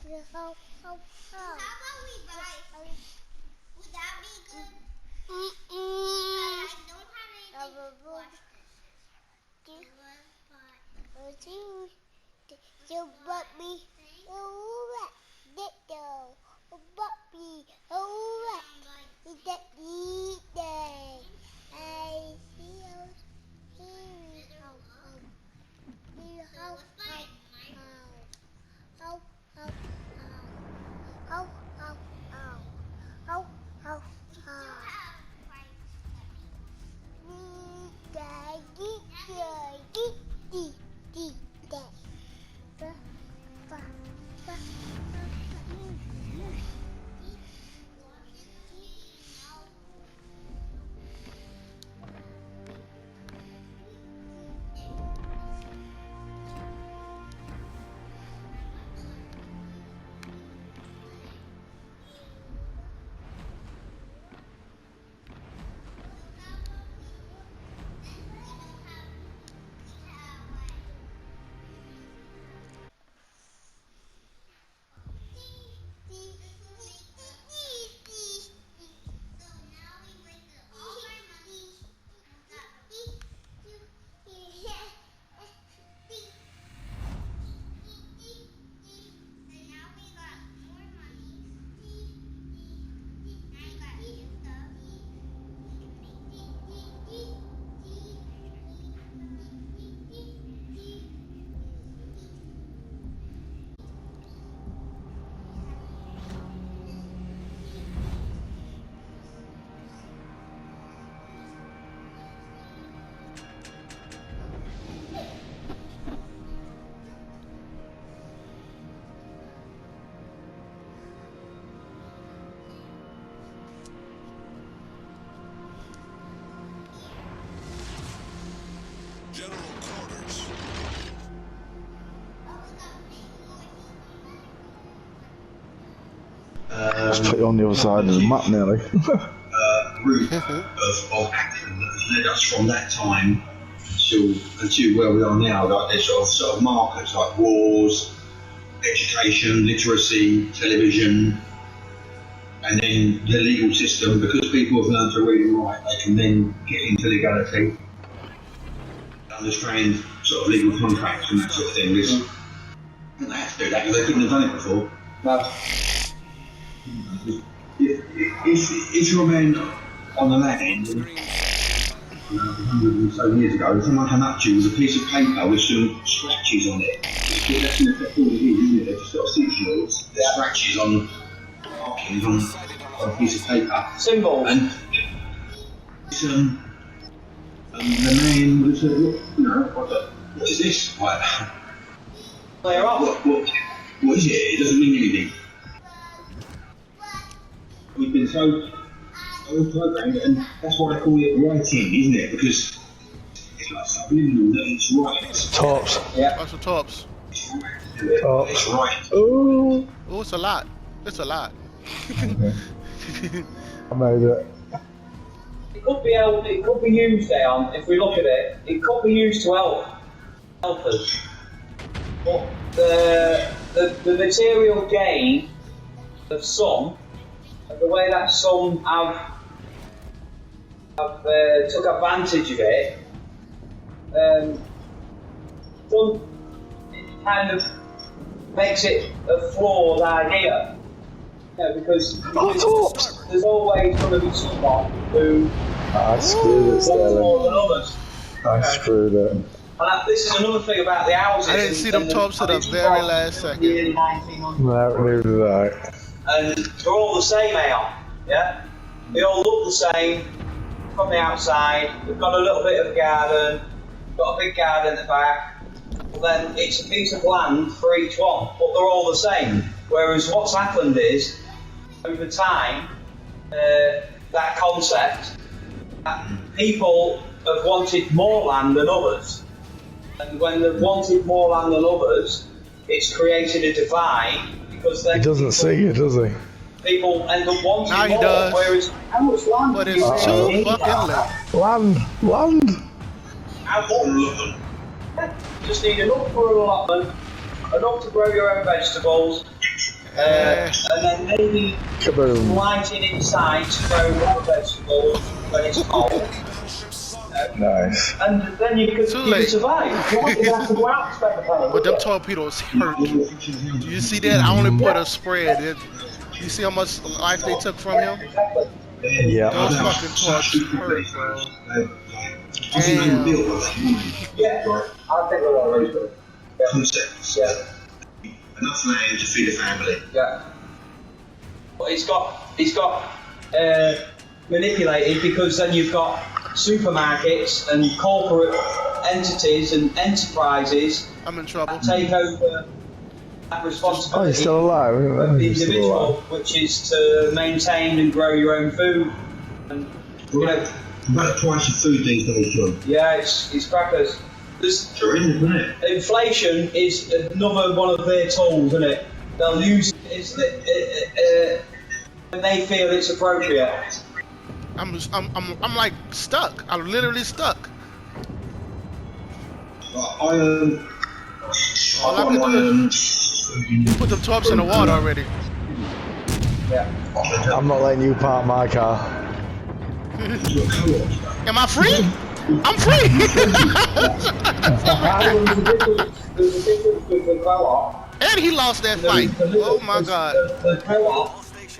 How about we buy? Would that be good? I don't have anything to wash You bought me General quarters. Let's put it on the other side of the map nearly. Route of action that has led us from that time until where we are now. Like there's sort of markers like wars, education, literacy, television, and then the legal system. Because people have learned to read and write, they can then get into legality, understand sort of legal contracts and that sort of thing. They have to do that because they couldn't have done it before. No. If you're a man on the land, 100 and so years ago, someone came up to you with a piece of paper with some scratches on it. That's in effect all it is, isn't it? They've just got sigils, scratches on markings on a piece of paper. Symbols. And the man would have said, look, you know, what is this? Like, Clear up. What is it? It doesn't mean anything. We've been so programmed, and that's why I call it writing, isn't it? Because it's like subliminal that it's right. Tops. Yeah. What's the tops? It's right to do it. Tops. It's right. Ooh. Oh, it's a lot. It's a lot. Okay. I made it. It could be used, Leon, if we look at it. It could be used to help us. But the material gain of some, and the way that some have took advantage of it, kind of makes it a flawed idea. You know, because there's always going to be someone who I screwed it, wants more than others. I screwed it. And this is another thing about the houses. I didn't see them tops to the very last second. No, neither did I. And they're all the same, Aeon. Yeah? They all look the same from the outside. They've got a little bit of a garden, got a big garden at the back. But then it's a piece of land for each one, but they're all the same. Whereas what's happened is, over time, that concept, that people have wanted more land than others. And when they've wanted more land than others, it's created a divide. Because then He doesn't see it, does he? people end up wanting Now he more. does. Whereas how much land? But do it's you too really need? fucking late. Land! How much? Just need enough for an allotment, enough to grow your own vegetables, And then maybe Kaboom. lighting inside to grow more vegetables when it's cold. Nice. And then you could survive. You wouldn't have to go out and spend the penny. But them torpedoes hurt. Do you see that? I only put a spread. You see how much life they took from him? Exactly. Yeah. Those fucking torps hurt, bro. Damn. Yeah, I think we're already good. Concepts. Yeah. Enough land to feed a family. Yeah. But it's got manipulated because then you've got supermarkets and corporate entities and enterprises I'm in trouble. that take over that Oh, responsibility he's still alive. of the He's still individual, alive. which is to maintain and grow your own food. And you know, About twice your food these days, John. yeah, it's crackers. There's, Horrendous, isn't it? inflation is another one of their tools, isn't it? They'll use it when they feel it's appropriate. I'm like stuck. I'm literally stuck. I got my You put them torps in the water already. Yeah. I'm not letting you park my car. Am I free? I'm free. There's a difference with the co-op. And he lost that fight. Oh my god. The co-op.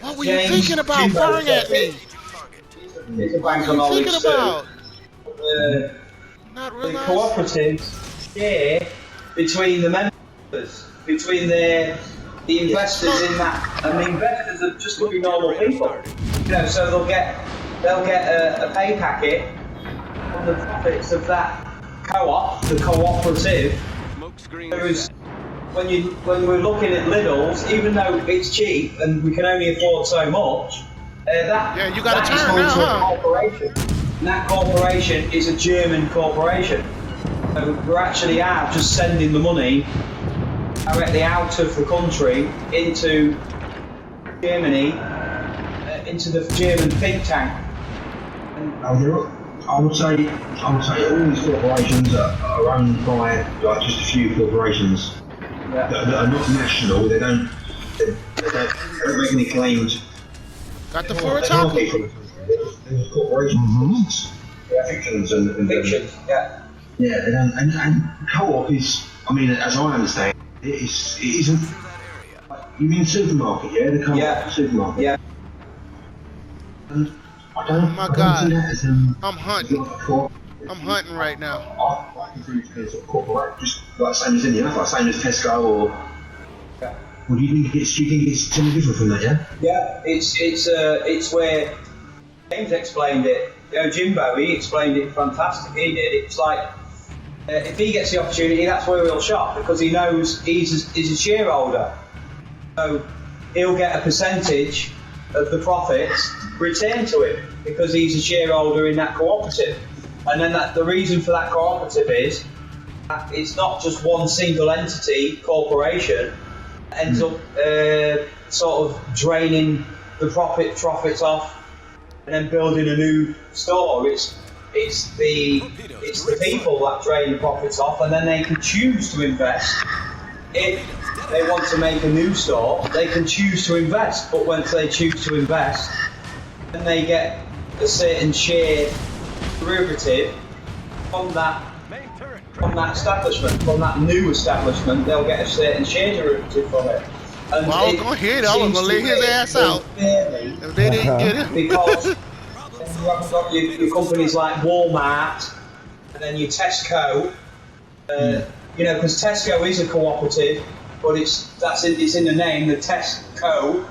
What were you thinking about firing at me? It's a bank on What were you knowledge thinking about? Not The realizing. cooperatives share between the members, between the investors in that, and the investors are just going to be normal people. You know, so they'll get a pay packet on the profits of that co-op, the cooperative. Whereas when we're looking at Lidl's, even though it's cheap and we can only afford so much, Yeah, you gotta that is turn going now, to a huh? corporation. And that corporation is a German corporation. So we actually are just sending the money directly out of the country into Germany, into the German think tank. I would say all these corporations are owned by like just a few corporations Yeah. that are not national. They don't make any claims. Got the They forward can't tackle. be from the country. They're corporations, fictions and Fiction, yeah. yeah. They don't, and co-op is. I mean, as I understand, it isn't. You mean supermarket? Yeah, the co-op Yeah. supermarket. Yeah. And I don't. Oh my I don't God. see that as I'm hunting. like a co-op. I'm hunting right now. I can see it as a corporate, just like same as any other, like same as Tesco or. Yeah. Well, do you think it's something different from that? Yeah. Yeah, it's where James explained it. You know, Jimbo, he explained it fantastically. He did. It's like if he gets the opportunity, that's where he'll shop because he knows he's a shareholder, so he'll get a percentage of the profits returned to him because he's a shareholder in that cooperative. And then the reason for that cooperative is that it's not just one single entity corporation that ends up sort of draining the profits off and then building a new store. It's the people that drain the profits off, and then they can choose to invest. If they want to make a new store, they can choose to invest. But once they choose to invest, then they get a certain share derivative from that establishment, from that new establishment. They'll get a certain share derivative from it. And Well, I was gonna hit it. I was gonna lay his ass out. If they didn't get it. Because you haven't got your companies like Walmart and then your Tesco. You know, because Tesco is a cooperative, but it's in the name, the Tesco.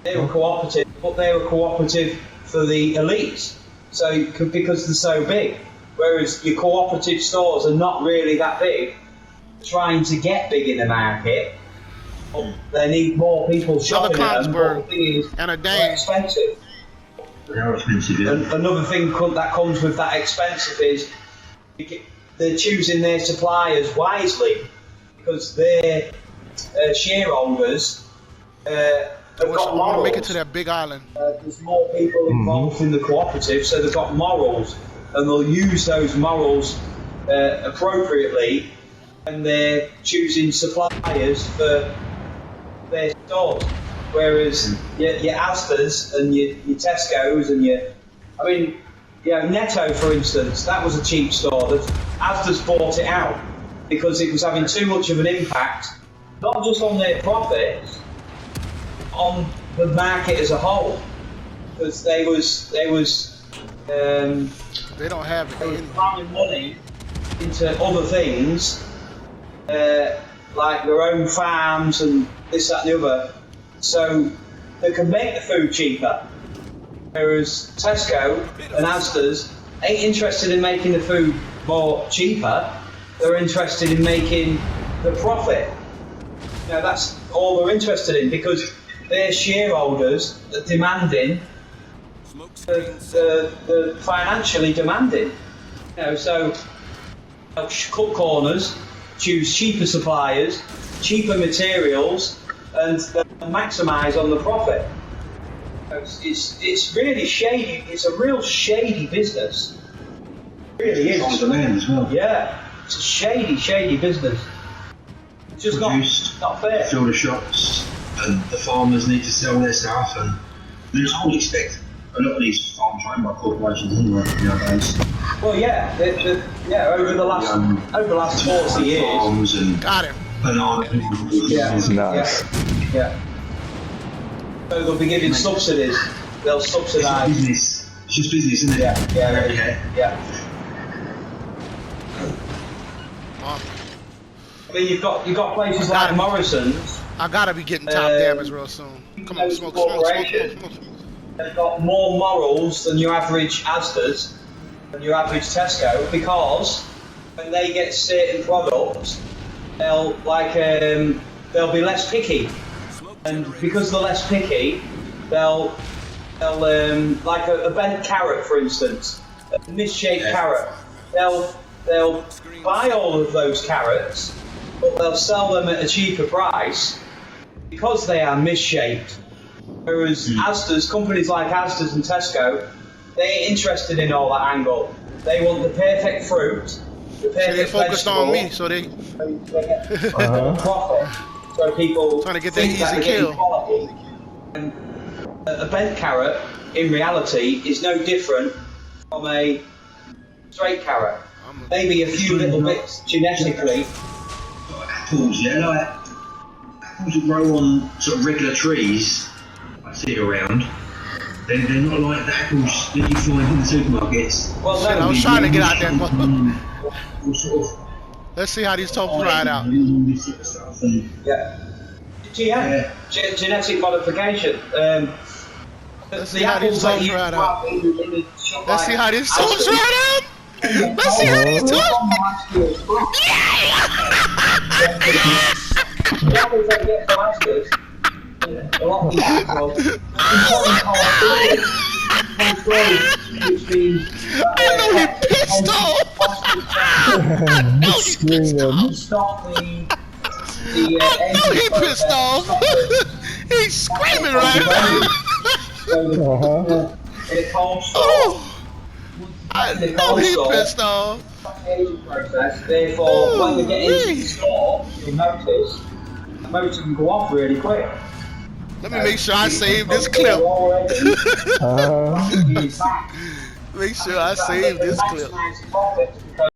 They're a cooperative, but they're a cooperative for the elites. So because they're so big, whereas your cooperative stores are not really that big, trying to get big in the market. They need more people shopping at them, but the thing is, and a they're dang. expensive. How expensive is it? Another thing that comes with that expensive is they're choosing their suppliers wisely because their shareholders have I wish I got want to make it morals. to that big island. There's more people involved in the cooperative, so they've got morals, and they'll use those morals appropriately when they're choosing suppliers for their stores. Whereas your Asda's and your Tesco's and I mean, Netto, for instance, that was a cheap store. That Asda's bought it out because it was having too much of an impact, not just on their profits, on the market as a whole. Because they don't have it. Planning money into other things, like their own farms and this, that, and the other, so they can make the food cheaper. Whereas Tesco and Asda's ain't interested in making the food more cheaper. They're interested in making the profit. That's all they're interested in, because their shareholders are demanding. The financially demanding, so cut corners, choose cheaper suppliers, cheaper materials, and maximise on the profit. It's really shady. It's a real shady business. It really is. On demand as well. Yeah, it's a shady business. It's just not fair. Fill the shops, and the farmers need to sell their stuff, and I would expect a lot of these farms are owned by corporations anyway nowadays. Well, over the last 40 years. Farms and got it. Bananas. Nice. Yeah. So they'll be giving subsidies. They'll subsidise. It's business. It's just business, isn't it? Yeah. I mean, you've got places like Morrison's. I gotta be getting top damage real soon. Come on, smoke. They've got more morals than your average Asda's and your average Tesco, because when they get certain products, they'll be less picky, and because they're less picky, they'll like a bent carrot, for instance, a misshaped carrot. They'll buy all of those carrots, but they'll sell them at a cheaper price because they are misshaped. Whereas Asda's, companies like Asda's and Tesco, they ain't interested in all that angle. They want the perfect fruit, the perfect So they focused vegetable, on me, so they get profit. So people trying to get that think that easy they're getting kill. quality. And a bent carrot, in reality, is no different from a straight carrot. Maybe a few little bits genetically. Apples, like apples that grow on sort of regular trees. I see it around. They're not like the apples that you find in the supermarkets. Well, I was trying to get out there. Sort of, Let's see how these tops ride out. Genetic modification. Let's see how these tops ride out. Let's see how these tops ride out. Let's see how these tops. I know he pissed off. I know he pissed off. He's screaming right now. I know he pissed off. Therefore, when we get into the store, you'll notice the motor can go off really quick. Let me make sure I save this clip. Make sure I save this clip.